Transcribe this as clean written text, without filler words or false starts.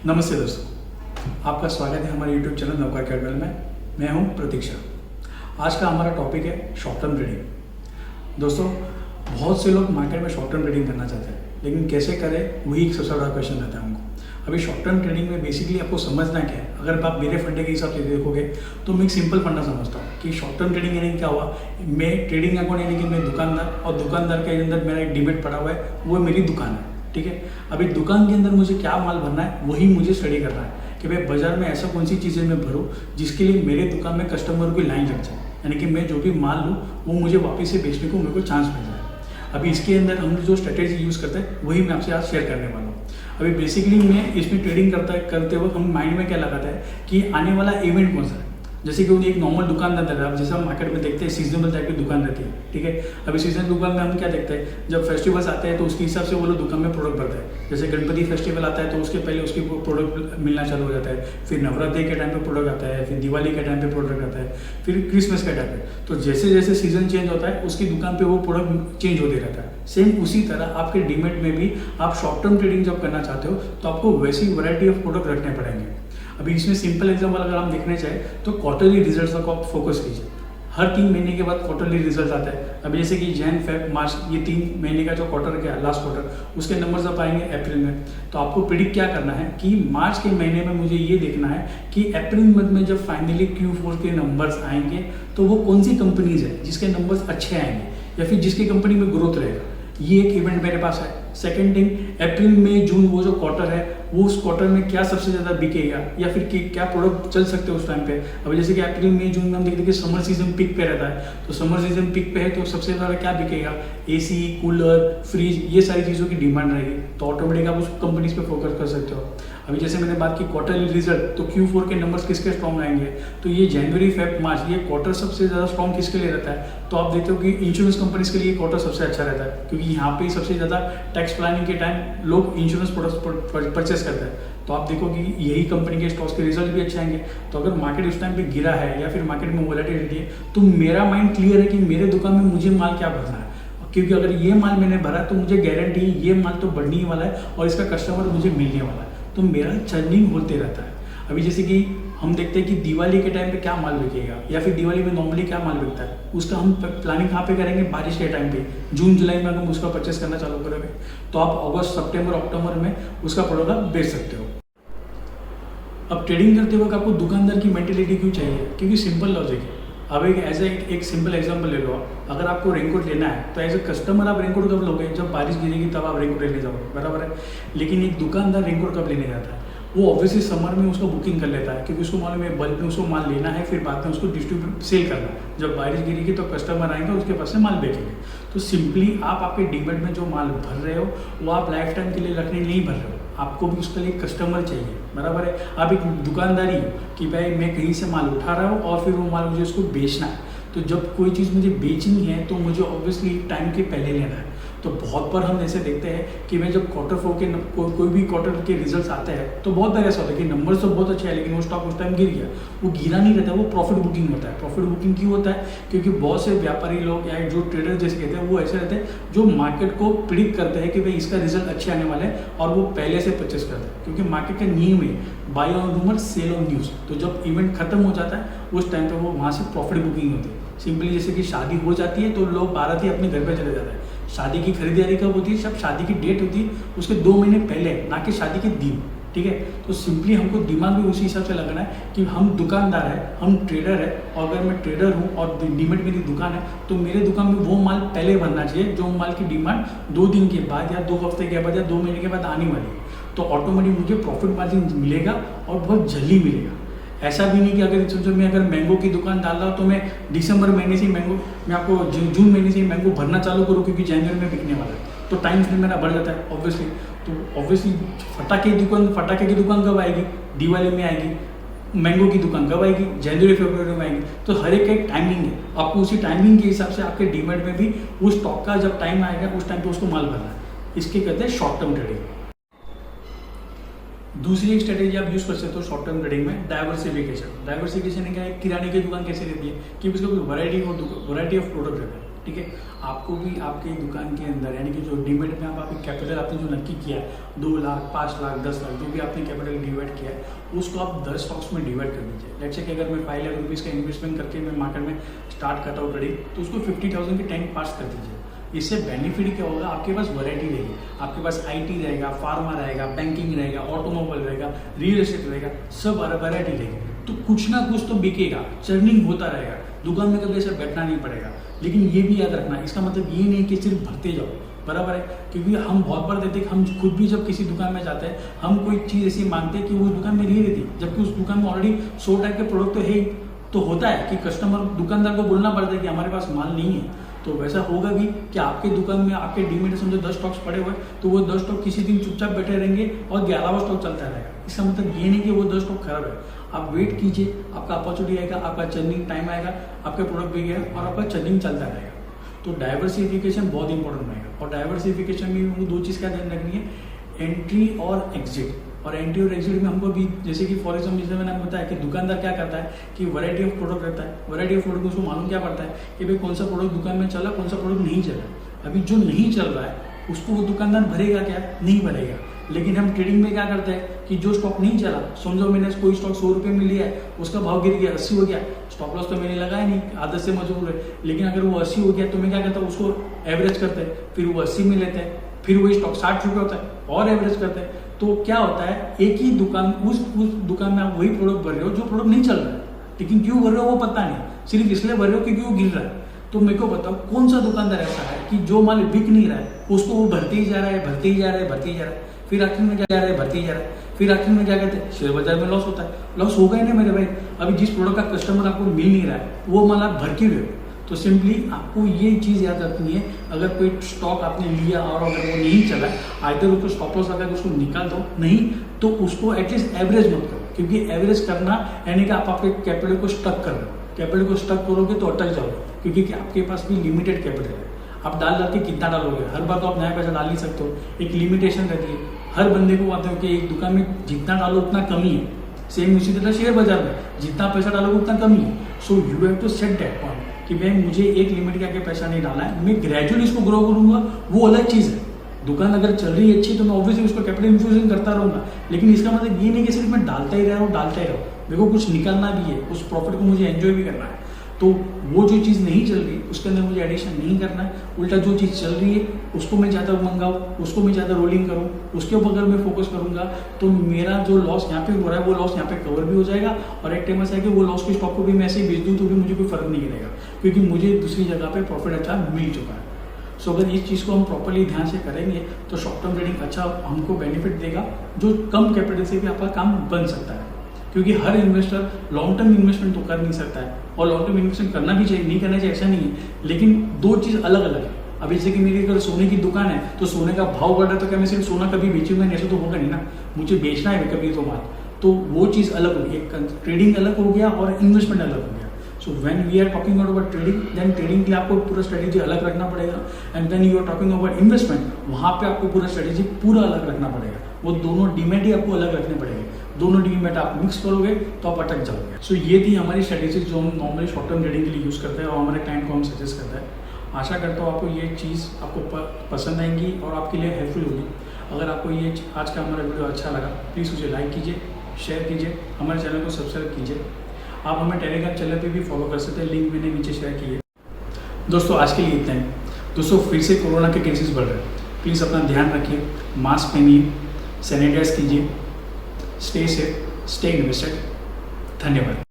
नमस्ते दोस्तों, आपका स्वागत है हमारे YouTube चैनल नौकर कैपिटल में। मैं हूं प्रतीक्षा। आज का हमारा टॉपिक है शॉर्ट टर्म ट्रेडिंग। दोस्तों, बहुत से लोग मार्केट में शॉर्ट टर्म ट्रेडिंग करना चाहते हैं, लेकिन कैसे करें वही एक सबसे बड़ा क्वेश्चन रहता है हमको। अभी शॉर्ट टर्म ट्रेडिंग में बेसिकली आपको समझना क्या है। अगर आप मेरे फंडे के हिसाब से देखोगे तो मैं एक सिंपल फंडा समझता हूँ कि शॉर्ट टर्म ट्रेडिंग यानी क्या हुआ। मैं ट्रेडिंग अकाउंट यानी कि मैं दुकानदार, और दुकानदार के अंदर मेरा एक डिमेट पड़ा हुआ है, वो मेरी दुकान है। ठीक है, अभी दुकान के अंदर मुझे क्या माल भरना है वही मुझे स्टडी करना है कि भाई बाजार में ऐसा कौन सी चीज़ें मैं भरूँ जिसके लिए मेरे दुकान में कस्टमर की लाइन लग जाए, यानी कि मैं जो भी माल लूँ वो मुझे वापस से बेचने को मेरे को चांस मिल जाए। अभी इसके अंदर हम जो स्ट्रेटेजी यूज़ करते हैं वही मैं आपसे आज शेयर करने वाला हूँ। अभी बेसिकली मैं इसमें ट्रेडिंग करते वक्त हम माइंड में क्या लगाता है कि आने वाला इवेंट कौन सा है। जैसे कि एक नॉर्मल दुकानदार है, आप जैसे हम मार्केट में देखते हैं सीजनेबल टाइप की दुकान रहती है। ठीक है, अभी सीजन दुकान में हम क्या देखते हैं, जब फेस्टिवल्स आते हैं तो उसके हिसाब से वो लोग दुकान में प्रोडक्ट भरते हैं। जैसे गणपति फेस्टिवल आता है तो उसके पहले उसकी प्रोडक्ट मिलना चालू हो जाता है, फिर नवरात्रि के टाइम पे प्रोडक्ट आता है, फिर दिवाली के टाइम पे प्रोडक्ट आता है, फिर क्रिसमस के टाइम पे। तो जैसे जैसे सीजन चेंज होता है उसकी दुकान पे वो प्रोडक्ट चेंज होते रहता है। सेम उसी तरह आपके डीमेट में भी आप शॉर्ट टर्म ट्रेडिंग जब करना चाहते हो तो आपको वैसी वैरायटी ऑफ प्रोडक्ट रखने पड़ेंगे। अभी इसमें सिंपल एग्जांपल अगर हम देखने चाहें तो क्वार्टरली रिजल्ट्स को आप फोकस कीजिए। हर 3 महीने के बाद क्वार्टरली रिजल्ट आता है। अभी जैसे कि जैन, फेब, मार्च, ये 3 महीने का जो क्वार्टर गया, लास्ट क्वार्टर, उसके नंबर्स आप आएंगे अप्रैल में। तो आपको प्रिडिक्ट क्या करना है कि मार्च के महीने में मुझे ये देखना है कि अप्रैल मंथ में जब फाइनली Q4 के नंबर्स आएंगे तो वो कौन सी कंपनीज है जिसके नंबर्स अच्छे आएंगे या फिर जिसकी कंपनी में ग्रोथ रहेगा। ये एक इवेंट मेरे पास है। सेकेंड थिंग, अप्रैल मई जून वो जो क्वार्टर है वो उस क्वार्टर में क्या सबसे ज़्यादा बिकेगा या फिर क्या प्रोडक्ट चल सकते हैं उस टाइम पे। अभी जैसे कि अप्रैल मई जून में हम देखते हैं कि समर सीजन पिक पे रहता है, तो समर सीजन पिक पे है तो सबसे ज़्यादा क्या बिकेगा, एसी, कूलर, फ्रिज, ये सारी चीज़ों की डिमांड रहेगी। तो ऑटोमेटिक आप उस कंपनीज पे फोकस कर सकते हो। अभी जैसे मैंने बात की क्वार्टरली रिजल्ट, तो Q4 के नंबर्स किसके स्ट्रॉन्ग आएंगे, तो ये जनवरी, फेब, मार्च, ये क्वार्टर सबसे ज़्यादा स्ट्रॉन्ग किसके लिए रहता है। तो आप देखते हो कि इंश्योरेंस कंपनीज के लिए क्वार्टर सबसे अच्छा रहता है, क्योंकि यहाँ पे सबसे ज़्यादा टैक्स प्लानिंग के टाइम लोग इंश्योरेंस प्रोडक्ट्स परचेस करते हैं। तो आप देखो कि यही कंपनी के स्टॉक्स के रिजल्ट भी अच्छे आएंगे। तो अगर मार्केट उस टाइम पे गिरा है या फिर मार्केट में वोलेटिलिटी है तो मेरा माइंड क्लियर है कि मेरे दुकान में मुझे माल क्या भरना है, क्योंकि अगर ये माल मैंने भरा तो मुझे गारंटी ये माल तो बढ़ने ही वाला है और इसका कस्टमर मुझे मिलने वाला है। तो मेरा चर्निंग होते रहता है। अभी जैसे कि हम देखते हैं कि दिवाली के टाइम पे क्या माल बिकेगा या फिर दिवाली में नॉर्मली क्या माल बिकता है, उसका हम प्लानिंग कहाँ पे करेंगे, बारिश के टाइम पे। जून जुलाई में अगर हम उसका परचेस करना चालू करेंगे तो आप अगस्त, सितंबर, अक्टूबर में उसका प्रोडक्ट आप बेच सकते हो। अब ट्रेडिंग करते वक्त आपको दुकानदार की मेंटेलिटी क्यों चाहिए, क्योंकि सिंपल लॉजिक है। अब एक सिंपल एग्जांपल ले लो आप। अगर आपको रेनकोट लेना है तो एज ए कस्टमर आप रेनकोट कब लोगे, जब बारिश गिरेगी तब आप रेनकोट लेने जाओगे, बराबर है। लेकिन एक दुकानदार रेनकोट कब लेने जाता है, वो ऑब्वियसली समर में उसको बुकिंग कर लेता है, क्योंकि उसको मालूम है बल्क में उसको माल लेना है, फिर बाद में उसको डिस्ट्रीब्यूट सेल करना है। जब बारिश गिरेगी तो कस्टमर आएंगे उसके पास से माल बेचेंगे। तो सिंपली आप आपके डीमेट में जो माल भर रहे हो वो आप लाइफ टाइम के लिए रखने नहीं भर रहे हो, आपको भी उसके लिए कस्टमर चाहिए, बराबर है। आप एक दुकानदारी हो कि भाई मैं कहीं से माल उठा रहा हूँ और फिर वो माल मुझे उसको बेचना है। तो जब कोई चीज़ मुझे बेचनी है तो मुझे ऑब्वियसली टाइम के पहले लेना है। तो बहुत बार हम ऐसे देखते हैं कि मैं जब Q4 के कोई भी क्वार्टर के रिजल्ट्स आते हैं तो बहुत बार ऐसा होता है कि नंबर्स तो बहुत अच्छे हैं लेकिन वो स्टॉक उस टाइम गिर गया। वो गिरा नहीं रहता, वो प्रॉफिट बुकिंग होता है। प्रॉफिट बुकिंग क्यों होता है, क्योंकि बहुत से व्यापारी लोग या जो ट्रेडर जैसे कहते हैं वो ऐसे रहते हैं जो मार्केट को प्रिडिक्ट करते हैं कि भाई इसका रिजल्ट अच्छे आने वाले हैं और वो पहले से परचेस करते हैं, क्योंकि मार्केट का नियम है buy on rumour sell on news. तो जब इवेंट खत्म हो जाता है उस टाइम पर वो वहाँ से प्रॉफिट बुकिंग होती है। सिंपली जैसे कि शादी हो जाती है तो लोग बाराती अपने घर पे चले जाते हैं। शादी की खरीदारी कब होती है, जब शादी की डेट होती है उसके 2 महीने पहले, ना कि शादी के दिन। ठीक है, तो सिंपली हमको दिमाग भी उसी हिसाब से लगाना है कि हम दुकानदार है, हम ट्रेडर है, और अगर मैं ट्रेडर हूँ और डीमेट मेरी दुकान है तो मेरे दुकान में वो माल पहले भरना चाहिए जो माल की डिमांड 2 दिन के बाद या 2 हफ्ते के बाद या 2 महीने के बाद आने वाली है। तो ऑटोमेटिक मुझे प्रॉफिट मार्जिन मिलेगा और बहुत जल्दी मिलेगा। ऐसा भी नहीं कि अगर सोचो मैं अगर मैंगो की दुकान डाल रहा हूँ तो मैं दिसंबर महीने से मैंगो, मैं आपको जून महीने से मैंगो भरना चालू करूँ क्योंकि जनवरी में बिकने वाला है, तो टाइम फ्रेम मेरा बढ़ जाता है ऑब्वियसली। तो ऑब्वियसली फटाके की दुकान कब आएगी, दिवाली में आएगी। मैंगो की दुकान कब आएगी, जनवरी फरवरी में आएगी। तो हर एक का एक टाइमिंग है, आपको उसी टाइमिंग के हिसाब से आपके डीमेट में भी उस स्टॉक का जब टाइम आएगा उस टाइम पे उसको माल भरना है। इसके कहते हैं शॉर्ट टर्म ट्रेडिंग। दूसरी एक स्ट्रेटेजी आप यूज कर सकते हो शॉर्ट टर्म ट्रेडिंग में, डाइवर्सिफिकेशन। डाइवर्सिफिकेशन क्या है, किराने की दुकान कैसे रहती है कि उसका कोई वैरायटी ऑफ प्रोडक्ट रहता है। ठीक है। आपको भी आपके दुकान के अंदर यानी कि जो डीमेट में आपकी कैपिटल आपने जो नक्की किया है 2 लाख 5 लाख 10 लाख जो भी आपने कैपिटल डिवाइड किया है उसको आप 10 स्टॉक्स में डिवाइड कर दीजिए। लेट्स से कि अगर मैं 5 लाख रुपीज़ का इन्वेस्टमेंट करके मैं मार्केट में स्टार्ट करता हूँ ट्रेडिंग, तो उसको 50,000 के 10 पार्ट्स कर दीजिए। इससे बेनिफिट क्या होगा, आपके पास वैरायटी रहेगी, आपके पास IT रहेगा, फार्मा रहेगा, बैंकिंग रहेगा, ऑटोमोबाइल रहेगा, रियल एस्टेट रहेगा, सब वैरायटी रहेगी। तो कुछ ना कुछ तो बिकेगा, चर्निंग होता रहेगा, दुकान में कभी ऐसे बैठना नहीं पड़ेगा। लेकिन ये भी याद रखना, इसका मतलब ये नहीं कि सिर्फ भरते जाओ, बराबर है। क्योंकि हम बहुत बार देखते हैं, हम खुद भी जब किसी दुकान में जाते हैं हम कोई चीज़ ऐसी मांगते हैं कि वो दुकान में नहीं रहती, जबकि उस दुकान में ऑलरेडी 100 टाइप के प्रोडक्ट तो है ही। तो होता है कि कस्टमर दुकानदार को बोलना पड़ता है कि हमारे पास माल नहीं है। तो वैसा होगा भी कि आपके दुकान में आपके डीमेट समझो 10 स्टॉक्स पड़े हुए, तो वो 10 स्टॉक किसी दिन चुपचाप बैठे रहेंगे और 11वां स्टॉक चलता रहेगा। इसका मतलब ये नहीं कि वो 10 स्टॉक खराब है। आप वेट कीजिए, आपका अपॉर्चुनिटी आएगा, आपका चर्निंग टाइम आएगा, आपका प्रोडक्ट बिकेगा और आपका चर्निंग चलता रहेगा। तो डाइवर्सिफिकेशन बहुत इंपॉर्टेंट रहेगा। और डाइवर्सिफिकेशन में वो 2 चीज़ का ध्यान रखनी है, एंट्री और एग्जिट। और एंट्री और एग्जिट में हमको भी जैसे कि फॉर एग्जाम्पल जैसे मैंने बताया कि दुकानदार क्या करता है कि वैरायटी ऑफ प्रोडक्ट रहता है, वैरायटी ऑफ प्रोडक्ट उसको मालूम क्या पड़ता है कि भाई कौन सा प्रोडक्ट दुकान में चला, कौन सा प्रोडक्ट नहीं चला। अभी जो नहीं चल रहा है उसको वो दुकानदार भरेगा क्या, नहीं भरेगा। लेकिन हम ट्रेडिंग में क्या करते हैं कि जो स्टॉक नहीं चला, समझो मैंने कोई स्टॉक 100 रुपये में लिया है, उसका भाव गिर गया 80 हो गया, स्टॉप लॉस तो मैंने लगाया नहीं, आदत से मजबूर है। लेकिन अगर वो 80 हो गया तो मैं क्या करता हूँ, उसको एवरेज करते हैं, फिर वो 80 में लेते हैं, फिर वही स्टॉक 60 रुपये होता है और एवरेज करते हैं। तो क्या होता है, एक ही दुकान उस दुकान में आप वही प्रोडक्ट भर रहे हो जो प्रोडक्ट नहीं चल रहा है, लेकिन क्यों भर रहे हो वो पता नहीं, सिर्फ इसलिए भर रहे हो क्योंकि वो गिर रहा है। तो मेरे को बताओ कौन सा दुकानदार ऐसा है कि जो माल बिक नहीं रहा है उसको वो भरते ही जा रहा है, भरते ही जा रहा है, भरते ही जा रहा है, फिर आखिर में क्या जा रहा है, भरते ही जा रहा है, फिर आखिर में क्या कहते हैं, शेयर बाजार में लॉस होता है। लॉस होगा ही नहीं मेरे भाई। अभी जिस प्रोडक्ट का कस्टमर आपको मिल नहीं रहा है वो माल आप भर क्यों रहे हो। तो सिंपली आपको ये चीज़ याद रखनी है, अगर कोई स्टॉक आपने लिया और अगर वो नहीं चला, आइदर उसको स्टॉप लॉस लगा के उसको निकाल दो, नहीं तो उसको एटलीस्ट एवरेज मत करो। क्योंकि एवरेज करना यानी कि आप आपके कैपिटल को स्टक कर रहे हो। कैपिटल को स्टक करोगे तो अटक जाओगे, क्योंकि आपके पास भी लिमिटेड कैपिटल है। आप डाल के कितना डालोगे, हर बार तो आप नया पैसा डाल नहीं सकते हो, एक लिमिटेशन रहती है। हर बंदे को आते हो कि एक दुकान में जितना डालो उतना कमी है। सेम उसी तरह शेयर बाजार में जितना पैसा डालोगे उतना कमी है। So you have to set that point कि भाई मुझे एक लिमिट के आगे पैसा नहीं डालना है, मैं ग्रेजुअली इसको ग्रो करूंगा, वो अलग चीज़ है। दुकान अगर चल रही है अच्छी तो मैं ऑब्वियसली उसको कैपिटल इन्फ्यूजन करता रहूंगा। लेकिन इसका मतलब ये नहीं कि सिर्फ मैं डालता ही रहा हूँ, डालता ही रहा हूँ। मेरे को कुछ निकालना भी है, उस प्रॉफिट को मुझे एंजॉय भी करना है। तो वो जो चीज़ नहीं चल रही उसके अंदर मुझे एडिशन नहीं करना है। उल्टा जो चीज़ चल रही है उसको मैं ज़्यादा मंगाऊँ, उसको मैं ज़्यादा रोलिंग करूँ, उसके ऊपर अगर मैं फोकस करूँगा तो मेरा जो लॉस यहाँ पे हो रहा है वो लॉस यहाँ पे कवर भी हो जाएगा। और एक टाइम ऐसा है कि वो लॉस के स्टॉक को भी मैं ऐसे ही बेच दूँ तो भी मुझे कोई फर्क नहीं गिरेगा, क्योंकि मुझे दूसरी जगह पे प्रॉफिट अच्छा मिल चुका है। सो अगर इस चीज़ को हम प्रॉपर्ली ध्यान से करेंगे तो शॉर्ट टर्म ट्रेडिंग अच्छा हमको बेनिफिट देगा, जो कम कैपिटल से भी आपका काम बन सकता है। क्योंकि हर इन्वेस्टर लॉन्ग टर्म इन्वेस्टमेंट तो कर नहीं सकता है, और लॉन्ग टर्म इन्वेस्टमेंट करना भी चाहिए, नहीं करना चाहिए ऐसा नहीं है, लेकिन 2 चीज़ अलग अलग है। अभी जैसे कि मेरी अगर सोने की दुकान है तो सोने का भाव बढ़ रहा है तो क्या मैं सिर्फ सोना कभी बेचूंगा नहीं, ऐसा तो होगा नहीं ना, मुझे बेचना है कभी तो माल। तो वो चीज़ अलग होगी, एक ट्रेडिंग अलग हो गया और इन्वेस्टमेंट अलग हो गया। So when we are talking about trading, then trading के लिए आपको पूरा स्ट्रेटेजी अलग रखना पड़ेगा। And then you are talking about investment, वहाँ पे आपको पूरा स्ट्रेटेजी पूरा अलग रखना पड़ेगा। वो दोनों डीमेट ही आपको अलग रखने पड़ेंगे। दोनों डीमेट आप मिक्स करोगे तो आप अटक जाओगे। सो ये थी हमारी स्ट्रेटेजी जो हम नॉर्मली शॉर्ट टर्म ट्रेडिंग के लिए यूज़ करते हैं और हमारे क्लाइंट को हम सजेस्ट करते हैं। आशा करता हूँ आपको ये चीज़ आपको पसंद आएंगी और आपके लिए हेल्पफुल होगी। अगर आपको ये आज का हमारा वीडियो अच्छा लगा प्लीज़ उसे लाइक कीजिए, शेयर कीजिए, हमारे चैनल को सब्सक्राइब कीजिए। आप हमें टेलीग्राम चैनल पे भी फॉलो कर सकते हैं, लिंक मैंने नीचे शेयर की है। दोस्तों आज के लिए इतना ही। दोस्तों फिर से कोरोना के केसेस बढ़ रहे हैं, प्लीज़ अपना ध्यान रखिए, मास्क पहनिए, सैनिटाइज कीजिए, स्टे सेफ, स्टे इन्वेस्टेड। धन्यवाद।